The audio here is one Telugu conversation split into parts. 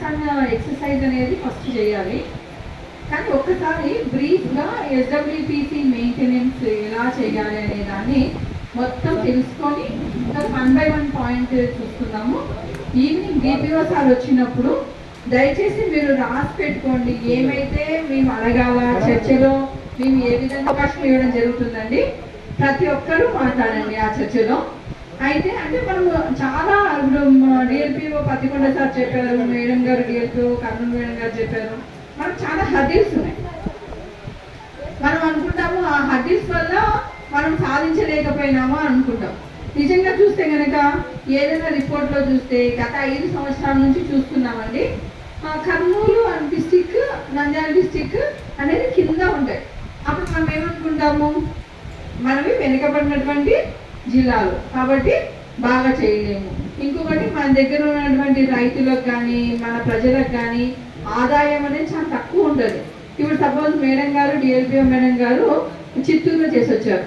హ్యాండ్స్ ఆన్ ఎక్సర్సైజ్ అనేది ఫస్ట్ చేయాలి. కానీ ఒక్కసారి బ్రీఫ్గా ఎస్డబ్ల్యూపీసీ మెయింటెనెన్స్ ఎలా చేయాలి అనే దాన్ని మొత్తం తెలుసుకొని ఇంకా 1 by 1 పాయింట్ చూస్తున్నాము. ఈవినింగ్ డిపిఓ సార్ వచ్చినప్పుడు దయచేసి మీరు రాసి పెట్టుకోండి, ఏమైతే మేము అడగాల చర్చలో మేము ఏ విధంగా అవకాశం ఇవ్వడం జరుగుతుందండి. ప్రతి ఒక్కరూ మాట్లాడండి ఆ చర్చలో. అయితే అంటే మనం చాలా డిఎల్పిఓ పత్తికొండ సార్ చెప్పారు, మేడం గారు డిఎల్పిఓ కర్నూలు మేడం గారు చెప్పారు, మనకు చాలా హర్డిల్స్ ఉన్నాయి. మనం అనుకుంటాము ఆ హర్డిల్స్ వల్ల మనం సాధించలేకపోయినామా అనుకుంటాం. నిజంగా చూస్తే కనుక ఏదైనా రిపోర్ట్లో చూస్తే గత 5 సంవత్సరాల నుంచి చూస్తున్నామండి, కర్నూలు డిస్టిక్, నంద్యాల డిస్టిక్ అనేది కింద ఉంటాయి. అప్పుడు మనం ఏమనుకుంటాము, మనవి వెనుకబడినటువంటి జిల్లాలు కాబట్టి బాగా చేయలేము. ఇంకొకటి మన దగ్గర ఉన్నటువంటి రైతులకు కానీ మన ప్రజలకు కానీ ఆదాయం అనేది చాలా తక్కువ ఉంటుంది. ఇప్పుడు సపోజ్ మేడం గారు డిఎల్పిఓ మేడం గారు చిత్తూరులో చేసి వచ్చారు.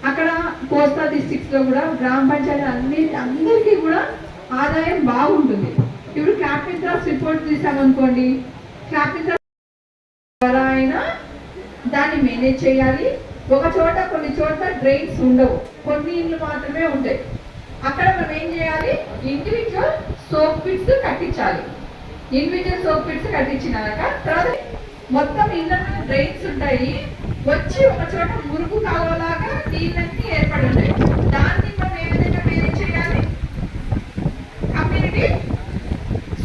అక్కడ కోస్తా డిస్ట్రిక్ట్స్లో కూడా గ్రామ పంచాయతీ అందరికీ కూడా ఆదాయం బాగుంటుంది. ఇప్పుడు క్యాపిటల్స్ రిపోర్ట్ తీసామనుకోండి, క్యాపిటల్ ద్వారా అయినా దాన్ని మేనేజ్ చేయాలి. ఒక చోట కొన్ని చోట్ల డ్రైన్స్ ఉండవు, కొన్ని ఇండ్లు మాత్రమే ఉంటాయి. అక్కడ మనం ఏం చేయాలి, ఇండివిజువల్ సోప్ పిట్స్ కట్టించాలి. ఇండివిజువల్ సోప్ పిట్స్ కట్టించినాక తర్వాత మొత్తం ఇళ్ళ డ్రైన్స్ ఉంటాయి, వచ్చి ఒక చోట మురుగు కాలువలాగా నీళ్ళన్నీ ఏర్పడి ఉంటాయి. దాన్ని మనం ఏ విధంగా మేనేజ్ చేయాలి, కమ్యూనిటీ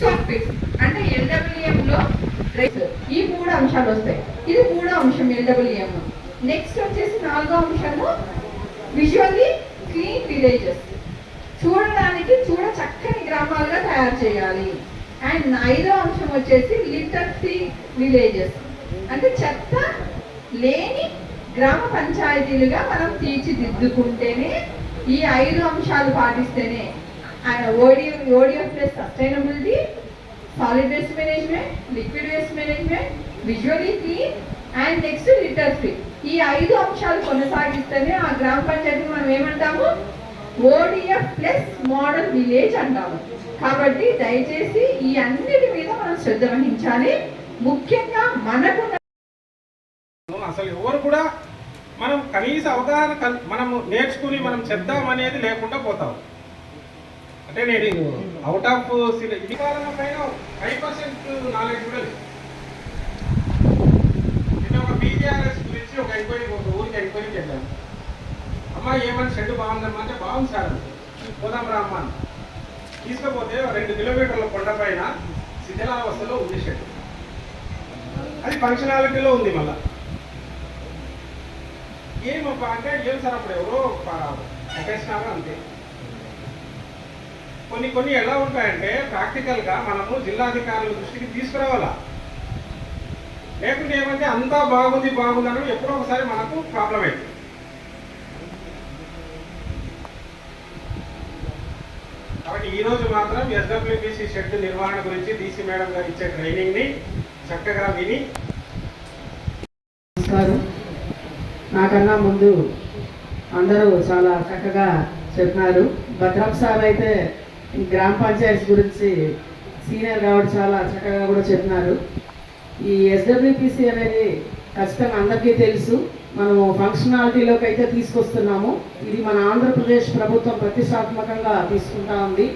సోప్ పిట్స్ అంటే ఎల్డబ్ల్యూఎంలో డ్రైన్స్. ఈ 3 అంశాలు వస్తాయి. ఇది 3వ అంశం ఎల్డబ్ల్యూఎం. నెక్స్ట్ వచ్చేసి 4వ అంశము విజువల్లీ క్లీన్ విలేజెస్, చూడడానికి చక్కని గ్రామాలుగా తయారు చేయాలి. అండ్ 5వ అంశం వచ్చేసి లిటర్ ఫ్రీ విలేజెస్ అంటే చెత్త లేని గ్రామ పంచాయతీలుగా మనం తీర్చిదిద్దుకుంటేనే, ఈ 5 అంశాలు పాటిస్తేనే ODF plus sustainability, solid waste management, liquid waste management, visually clean and next litter free. ఈ 5 అంశాలు కొనసాగిస్తేనే ఆ గ్రామ పంచాయతీ మనం ఏమంటాము, ఓడిఎఫ్ ప్లస్ మోడల్ విలేజ్ అంటాము. కాబట్టి దయచేసి ఈ అన్నిటి మీద మనం శ్రద్ధ వహించాలి. ముఖ్యంగా మనకు అసలు ఎవరు కూడా మనం కనీస అవగాహన మనము నేర్చుకుని మనం చేద్దామనేది లేకుండా పోతాం. అంటే నేను అవుట్ ఆఫ్ ఇది కాలం పైన 5% నాలెడ్జ్ కూడా లేదు. నేను ఒక బీజేఆర్ఎస్ గురించి ఒక ఊరికి ఎంక్వైరీ చేశాను. అమ్మ ఏమని షెడ్ బాగుందమ్మా అంటే బాగుంది సార్ పోదాం రా అమ్మ తీసుకపోతే 2 కిలోమీటర్ల కొండ పైన శిథిలావస్థలో ఉంది షెడ్. అది ఫంక్షనాలిటీలో ఉంది. మళ్ళా ఏమబ్బా అంటే ఏం సార్ అప్పుడు ఎవరో పెట్టేసినారా అంతే. కొన్ని ఎలా ఉంటాయంటే ప్రాక్టికల్గా మనము జిల్లాధికారుల దృష్టికి తీసుకురావాలా. లేకుంటే ఏమంటే అంతా బాగుంది అని ఎప్పుడో ఒకసారి మనకు ప్రాబ్లం అయింది. కాబట్టి ఈరోజు మాత్రం ఎస్డబ్ల్యూపీసీ షెడ్ నిర్వహణ గురించి డీసీ మేడం గారు ఇచ్చే ట్రైనింగ్ని చక్కగా విని, నాకన్నా ముందు అందరూ చాలా చక్కగా చెప్పినారు. భద్రప్ సార్ అయితే గ్రామ పంచాయతీ గురించి సీనియర్ కాబట్టి చాలా చక్కగా కూడా చెప్పినారు. ఈ ఎస్డబ్ల్యూపీసీ అనేది ఖచ్చితంగా అందరికీ తెలుసు. మనము ఫంక్షనాలిటీలోకి అయితే తీసుకొస్తున్నాము. ఇది మన ఆంధ్రప్రదేశ్ ప్రభుత్వం ప్రతిష్టాత్మకంగా తీసుకుంటా ఉంది.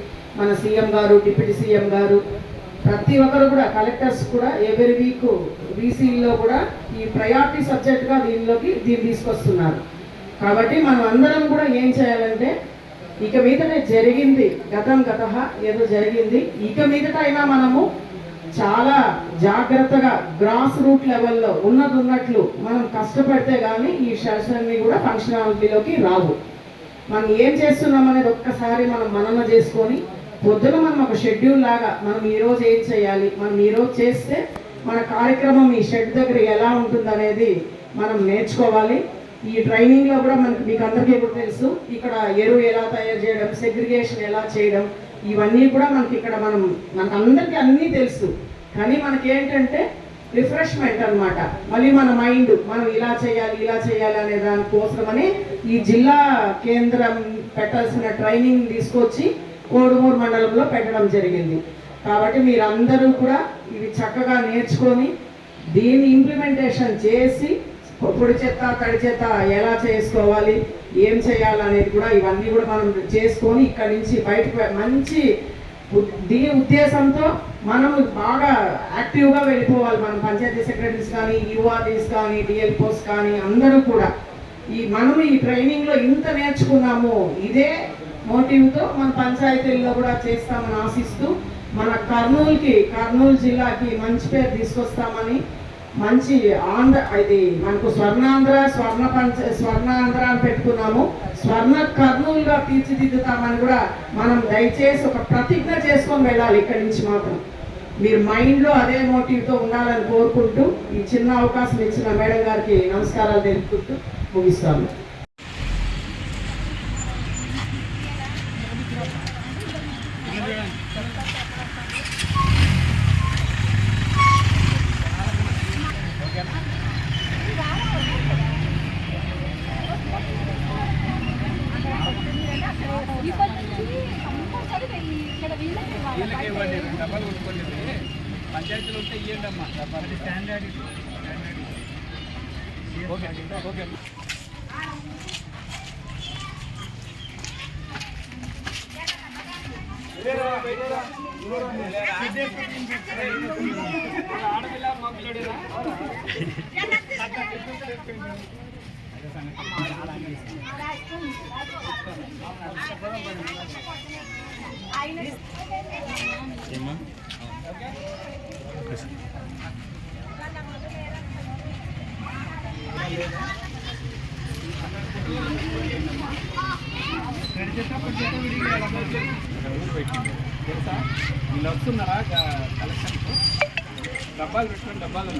మన సీఎం గారు, డిప్యూటీ సీఎం గారు, ప్రతి ఒక్కరు కూడా, కలెక్టర్స్ కూడా ఎవరి వీక్ బీసీలో కూడా ఈ ప్రయారిటీ సబ్జెక్ట్గా దీన్ని తీసుకొస్తున్నారు. కాబట్టి మనం అందరం కూడా ఏం చేయాలంటే, ఇక మీదట జరిగింది గతం ఏదో జరిగింది, ఇక మీదట అయినా మనము చాలా జాగ్రత్తగా గ్రాస్ రూట్ లెవెల్లో ఉన్నట్లు మనం కష్టపడితే కానీ ఈ సెషన్ని కూడా ఫంక్షనాలిటీలోకి రావు. మనం ఏం చేస్తున్నాం అనేది ఒక్కసారి మనం మనన చేసుకొని పొద్దున మనం ఒక షెడ్యూల్ లాగా మనం ఈరోజు ఏం చేయాలి, మనం ఈరోజు చేస్తే మన కార్యక్రమం ఈ షెడ్ దగ్గర ఎలా ఉంటుంది మనం నేర్చుకోవాలి. ఈ ట్రైనింగ్లో కూడా మీకు అందరికీ కూడా తెలుసు, ఇక్కడ ఎరువు ఎలా తయారు చేయడం, సెగ్రిగేషన్ ఎలా చేయడం, ఇవన్నీ కూడా ఇక్కడ మనకు అందరికీ అన్నీ తెలుసు. కానీ మనకేంటంటే రిఫ్రెష్మెంట్ అనమాట, మళ్ళీ మన మైండ్ మనం ఇలా చేయాలి అనే దానికోసమని ఈ జిల్లా కేంద్రం పెట్టాల్సిన ట్రైనింగ్ తీసుకొచ్చి కోడుమూరు మండలంలో పెట్టడం జరిగింది. కాబట్టి మీరందరూ కూడా ఇవి చక్కగా నేర్చుకొని దీన్ని ఇంప్లిమెంటేషన్ చేసి పొడి చెత్త తడి చెత్త ఎలా చేసుకోవాలి, ఏం చేయాలనేది కూడా ఇవన్నీ కూడా మనం చేసుకొని ఇక్కడి నుంచి బయటకు మంచి దీని ఉద్దేశంతో మనం బాగా యాక్టివ్గా వెళ్ళిపోవాలి. మనం పంచాయతీ సెక్రటరీస్ కానీ, యూఆర్డీస్ కానీ, డిఎల్పోస్ కానీ అందరూ కూడా మనం ఈ ట్రైనింగ్లో ఇంత నేర్చుకున్నాము, ఇదే మోటివ్తో మన పంచాయతీల్లో కూడా చేస్తామని ఆశిస్తూ మన కర్నూలు జిల్లాకి మంచి పేరు తీసుకొస్తామని, మంచి ఇది మనకు స్వర్ణాంధ్ర అని పెట్టుకున్నాము, స్వర్ణ కర్నూలుగా తీర్చిదిద్దుతామని కూడా మనం దయచేసి ఒక ప్రతిజ్ఞ చేసుకొని వెళ్ళాలి. ఇక్కడి నుంచి మాత్రం మీరు మైండ్లో అదే మోటివ్తో ఉండాలని కోరుకుంటూ ఈ చిన్న అవకాశం ఇచ్చిన మేడం గారికి నమస్కారాలు తెలుపుకుంటూ ముగిస్తాము. పంచాయతీలు ఉంటే ఇవ్వండి అమ్మా, స్టాండర్డ్. Okay okay. ఆడపిల్ల మాట్లాడేరా తెలుసా? వీళ్ళు వస్తున్నారా కలెక్షన్కు? డబ్బాలు పెట్టుకొని డబ్బాలు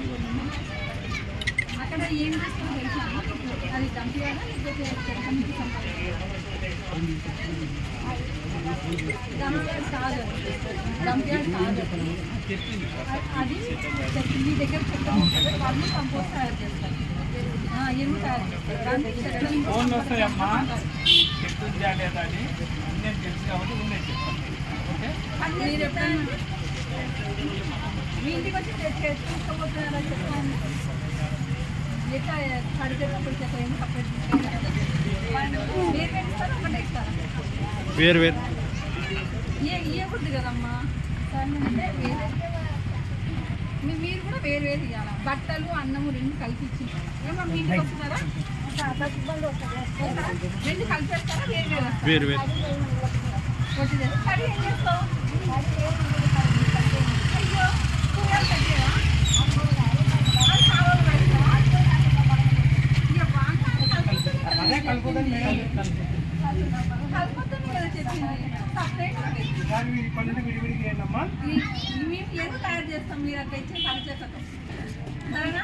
అక్కడ ఏం చేస్తుందో తెలుసా? అది దంపియాలా లేకపోతే దంపియాడ్ కాదు, అది మీ దగ్గర చెప్పండి. వాళ్ళు కంపోస్ట్ తయారు చేస్తారు, ఎరువు తయారు చేస్తారు. ఫోన్లు వస్తాయమ్మా, చెప్తుందా లేదా అని నేను తెలుసు కాబట్టి నేను చెప్తాను. ఓకే, మీరు ఎప్పుడైనా మీ ఇంటికి వచ్చి తీసుకోబోతున్నారా చెప్తాను. ఎట్లా కడిగేటప్పుడు చెప్పండి, సపరేట్ వేరు ఇస్తారా ఒకటే ఇస్తారా? వేరు ఇవ్వకూడదు కదమ్మా. సరే అంటే వేరే మీరు కూడా వేరు ఇవ్వాలి. బట్టలు అన్నము రెండు కలిపి ఇచ్చింది. ఏమో మీ ఇంటికి వస్తున్నారా? రెండు కలిపేస్తారా? వేరు కొట్టిదేదా? కడి ఏం చేస్తావు? అయ్యో కూరలు కట్టేవా? అది కావాలి పెడతావా? ఇక బాగా కలుపుతుంది కదా చెప్పింది. సపరేట్ మేము ఏదో తయారు చేస్తాం, మీరు అట్లా ఇచ్చే పని చేస్తాం. సరేనా?